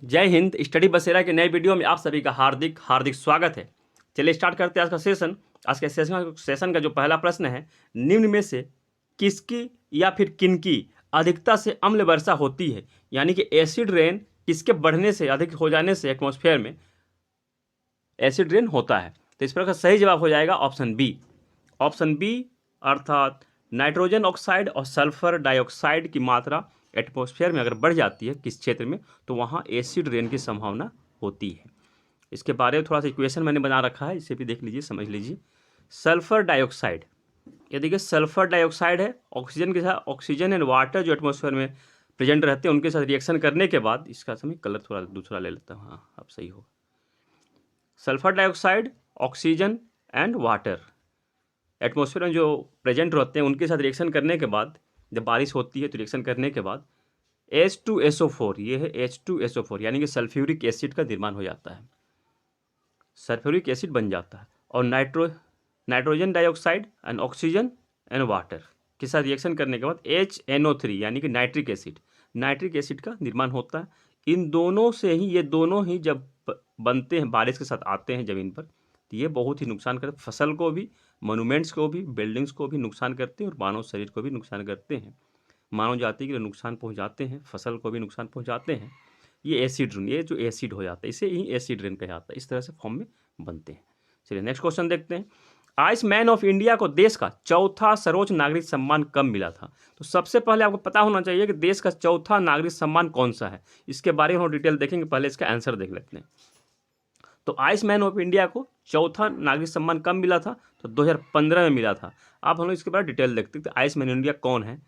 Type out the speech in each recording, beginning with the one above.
जय हिंद। स्टडी बसेरा के नए वीडियो में आप सभी का हार्दिक हार्दिक स्वागत है। चलिए स्टार्ट करते हैं आज का सेशन। आज के सेशन का जो पहला प्रश्न है, निम्न में से किसकी या फिर किनकी अधिकता से अम्ल वर्षा होती है, यानी कि एसिड रेन किसके बढ़ने से, अधिक हो जाने से एटमॉस्फेयर में एसिड रेन होता है। तो इस प्रकार सही जवाब हो जाएगा ऑप्शन बी। ऑप्शन बी अर्थात नाइट्रोजन ऑक्साइड और सल्फर डाइऑक्साइड की मात्रा एटमॉस्फेयर में अगर बढ़ जाती है किस क्षेत्र में, तो वहाँ एसिड रेन की संभावना होती है। इसके बारे में थोड़ा सा इक्वेशन मैंने बना रखा है, इसे भी देख लीजिए, समझ लीजिए। सल्फर डाइऑक्साइड, ये देखिए सल्फर डाइऑक्साइड है, ऑक्सीजन के साथ, ऑक्सीजन एंड वाटर जो एटमॉस्फेयर में प्रेजेंट रहते हैं उनके साथ रिएक्शन करने के बाद, इसका समय कलर थोड़ा दूसरा ले लेता हूँ, हाँ अब सही होगा। Sulphur dioxide, oxygen and water atmosphere में जो प्रेजेंट रहते हैं उनके साथ रिएक्शन करने के बाद, जब बारिश होती है तो रिएक्शन करने के बाद H2SO4, ये है H2SO4, यानी कि सल्फ्यूरिक एसिड का निर्माण हो जाता है, सल्फ्यूरिक एसिड बन जाता है। और nitrogen dioxide and oxygen and water के साथ रिएक्शन करने के बाद HNO3 यानी कि नाइट्रिक एसिड का निर्माण होता है। इन दोनों से ही, ये दोनों ही जब बनते हैं, बारिश के साथ आते हैं ज़मीन पर, तो ये बहुत ही नुकसान करते, फसल को भी, मोनूमेंट्स को भी, बिल्डिंग्स को भी नुकसान करते हैं और मानव शरीर को भी नुकसान करते हैं, मानव जाति के लिए नुकसान पहुंचाते हैं, फसल को भी नुकसान पहुंचाते हैं। ये एसिड रेन, ये जो एसिड हो जाता है इसे ही एसिड रेन कहा जाता है, इस तरह से फॉर्म में बनते हैं। चलिए नेक्स्ट क्वेश्चन देखते हैं। आइस मैन ऑफ इंडिया को देश का चौथा सर्वोच्च नागरिक सम्मान कब मिला था? तो सबसे पहले आपको पता होना चाहिए कि देश का चौथा नागरिक सम्मान कौन सा है। इसके बारे में हम डिटेल देखेंगे, पहले इसका आंसर देख लेते हैं। तो आइस मैन ऑफ इंडिया को चौथा नागरिक सम्मान कब मिला था? तो 2015 में मिला था। अब हम लोग इसके बारे में डिटेल देखते हैं कि आइस मैन इंडिया कौन है।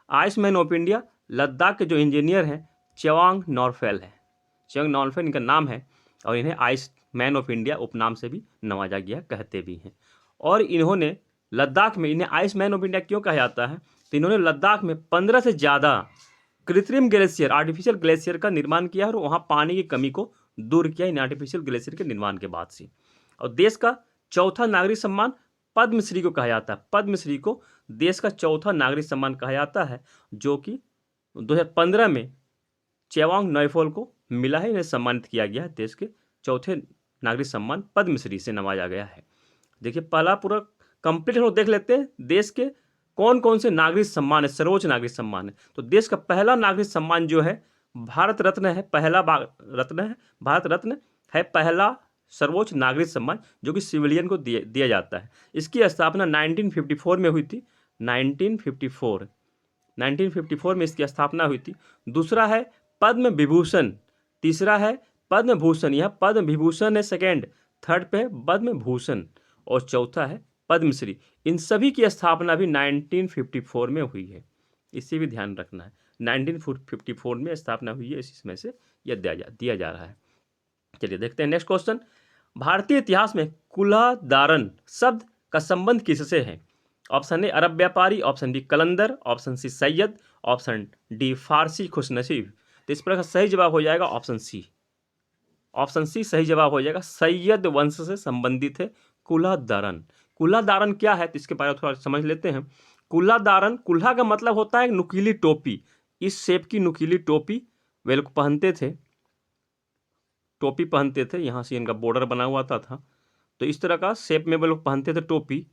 Ice man of India Ladakh के जो इंजीनियर हैं च्यवांग नॉरफेल है, च्यवांग नॉरफेल इनका नाम है, और इन्हें आइस मैन ऑफ इंडिया उपनाम से भी नवाजा गया, कहते भी हैं। और इन्होंने लद्दाख में, इन्हें आइस मैन ऑफ इंडिया क्यों कहा जाता है, तो इन्होंने लद्दाख में 15 से ज़्यादा कृत्रिम ग्लेशियर, आर्टिफिशियल ग्लेशियर का निर्माण किया और वहाँ पानी की कमी को दूर किया इन आर्टिफिशियल ग्लेशियर के निर्माण के बाद से। और देश का चौथा नागरिक सम्मान पद्मश्री को कहा जाता है। पद्मश्री को देश का चौथा नागरिक सम्मान कहा जाता है, जो कि 2015 में च्यवांग नॉरफेल को मिला है। इन्हें सम्मानित किया गया है, देश के चौथे नागरिक सम्मान पद्मश्री से नवाजा गया है। देखिए पहला पूरा कंप्लीट हम लोग देख लेते हैं, देश के कौन कौन से नागरिक सम्मान है, सर्वोच्च नागरिक सम्मान है। तो देश का पहला नागरिक सम्मान जो है भारत रत्न है, पहला रत्न है, भारत रत्न है पहला सर्वोच्च नागरिक सम्मान जो कि सिविलियन को दिया जाता है। इसकी स्थापना 1954 में हुई थी, 1954 में इसकी स्थापना हुई थी। दूसरा है पद्म विभूषण, तीसरा है पद्म भूषण, यह पद्म विभूषण है सेकेंड, थर्ड पे है पद्म भूषण, और चौथा है पद्मश्री। इन सभी की स्थापना भी 1954 में हुई है, इसे भी ध्यान रखना है। 1954 में स्थापना हुई है, इसमें से यह दिया जा रहा है। चलिए देखते हैं नेक्स्ट क्वेश्चन। भारतीय इतिहास में कुलादारन शब्द का संबंध किससे है? ऑप्शन ए अरब व्यापारी, ऑप्शन बी कलंदर, ऑप्शन सी सैयद, ऑप्शन डी फारसी खुशनसीब। तो इस प्रकार सही जवाब हो जाएगा ऑप्शन सी। ऑप्शन सी सही जवाब हो जाएगा, सैयद वंश से संबंधित है कुलादारन। कुलादारन क्या है तो इसके बारे में थोड़ा समझ लेते हैं। कुलादारन, कुल्हा का मतलब होता है नुकीली टोपी, इस शेप की नुकीली टोपी वे लोग पहनते थे, टोपी पहनते थे, यहाँ से इनका बॉर्डर बना हुआ था, तो इस तरह का शेप में वे लोग पहनते थे टोपी,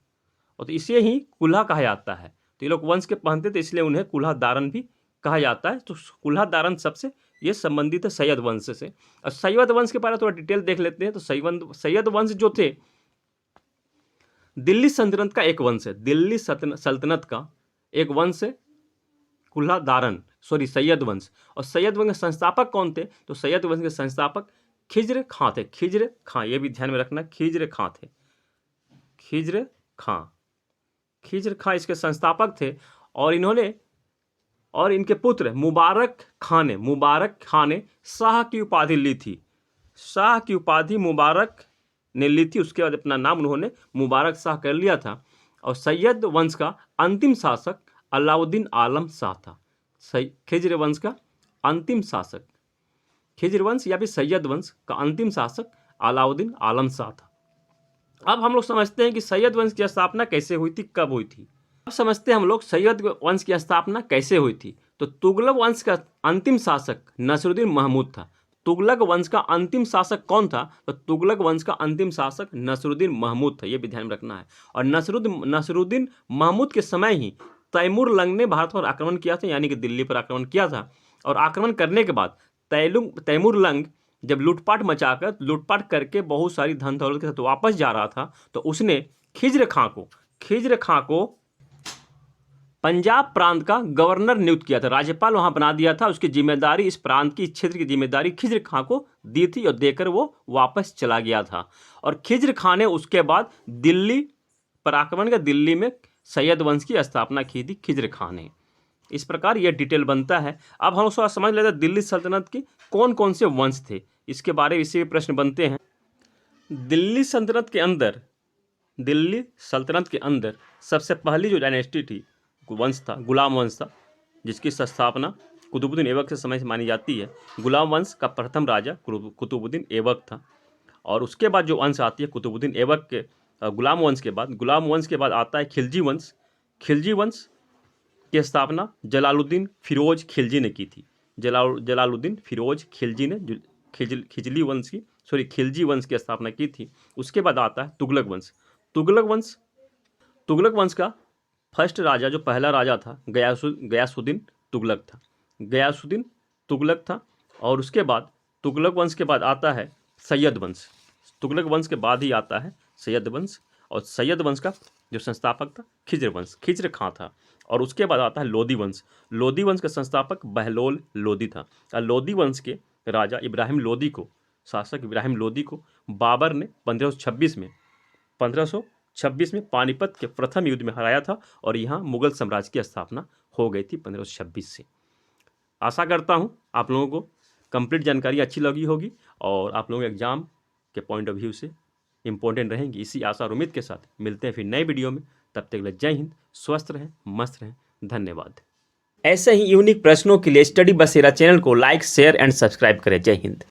और तो इसे ही कुल्हा कहा जाता है। तो ये लोग वंश के पहनते थे, इसलिए उन्हें कुल्हादारन भी कहा जाता है। तो कुल्हादारन सबसे ये संबंधित है सैयद वंश से। और सैयद वंश के बारे में थोड़ा डिटेल देख लेते हैं। तो सैयद वंश जो थे दिल्ली सल्तनत का एक वंश है, दिल्ली सल्तनत का एक वंश है कुल्हादारन, सॉरी सैयद वंश। और सैयद वंश के संस्थापक कौन थे? तो सैयद वंश के संस्थापक खिज्र खां थे, खिज्र खां, ये भी ध्यान में रखना, खिज्र खां थे, खिज्र खां, खिज्र खां इसके संस्थापक थे। और इन्होंने, और इनके पुत्र मुबारक खां ने शाह की उपाधि ली थी, शाह की उपाधि मुबारक ने ली थी। उसके बाद अपना नाम उन्होंने मुबारक शाह कर लिया था। और सैयद वंश का अंतिम शासक अलाउद्दीन आलम शाह था। खिज्र वंश का अंतिम शासक, खिज्र वंश या फिर सैयद वंश का अंतिम शासक अलाउद्दीन आलम शाह था। अब हम लोग समझते हैं कि सैयद वंश की स्थापना कैसे हुई थी, कब हुई थी। अब समझते हैं हम लोग सैयद वंश की स्थापना कैसे हुई थी। तो तुगलक वंश का अंतिम शासक नसरुद्दीन महमूद था। तुगलक वंश का अंतिम शासक कौन था? तो तुगलक वंश का अंतिम शासक नसरुद्दीन महमूद था, ये भी ध्यान में रखना है। और नसरुद्दीन महमूद के समय ही तैमूर लंग ने भारत पर आक्रमण किया था, यानी कि दिल्ली पर आक्रमण किया था। और आक्रमण करने के बाद तैमूर लंग जब लूटपाट करके बहुत सारी धन दौलत के साथ वापस जा रहा था, तो उसने खिज्र खां को पंजाब प्रांत का गवर्नर नियुक्त किया था, राज्यपाल वहां बना दिया था। उसकी जिम्मेदारी, इस प्रांत की, इस क्षेत्र की जिम्मेदारी खिज्र खां को दी थी और देकर वो वापस चला गया था। और खिज्र खां ने उसके बाद दिल्ली पर आक्रमण कर दिल्ली में सैयद वंश की स्थापना की थी खिज्र खां ने। इस प्रकार यह डिटेल बनता है। अब हम उसको समझ लेते हैं दिल्ली सल्तनत के कौन कौन से वंश थे, इसके बारे में इसी भी प्रश्न बनते हैं। दिल्ली सल्तनत के अंदर सबसे पहली जो डायनेस्टी थी, वंश था, गुलाम वंश था, जिसकी स्थापना कुतुबुद्दीन ऐबक के समय से मानी जाती है। गुलाम वंश का प्रथम राजा कुतुबुद्दीन ऐबक था। और उसके बाद जो वंश आती है कुतुबुद्दीन ऐबक के गुलाम वंश के बाद आता है खिलजी वंश। खिलजी वंश की स्थापना जलालुद्दीन फिरोज खिलजी ने की थी। जलालुद्दीन फिरोज खिलजी ने खिलजी वंश की स्थापना की थी। उसके बाद आता है तुगलक वंश का फर्स्ट राजा, जो पहला राजा था, गयासुद्दीन तुगलक था। और उसके बाद तुगलक वंश के बाद आता है सैयद वंश। तुगलक वंश के बाद ही आता है सैयद वंश। और सैयद वंश का जो संस्थापक था खिज्र खां था। और उसके बाद आता है लोदी वंश का संस्थापक बहलोल लोदी था। और लोदी वंश के राजा शासक इब्राहिम लोदी को बाबर ने 1526 में पानीपत के प्रथम युद्ध में हराया था। और यहाँ मुगल साम्राज्य की स्थापना हो गई थी 1526 से। आशा करता हूँ आप लोगों को कंप्लीट जानकारी अच्छी लगी होगी और आप लोगों के एग्जाम के पॉइंट ऑफ व्यू से इंपॉर्टेंट रहेंगी। इसी आशा और उम्मीद के साथ मिलते हैं फिर नए वीडियो में। तब तक के लिए जय हिंद, स्वस्थ रहें, मस्त रहें, धन्यवाद। ऐसे ही यूनिक प्रश्नों के लिए स्टडी बसेरा चैनल को लाइक, शेयर एंड सब्सक्राइब करें। जय हिंद।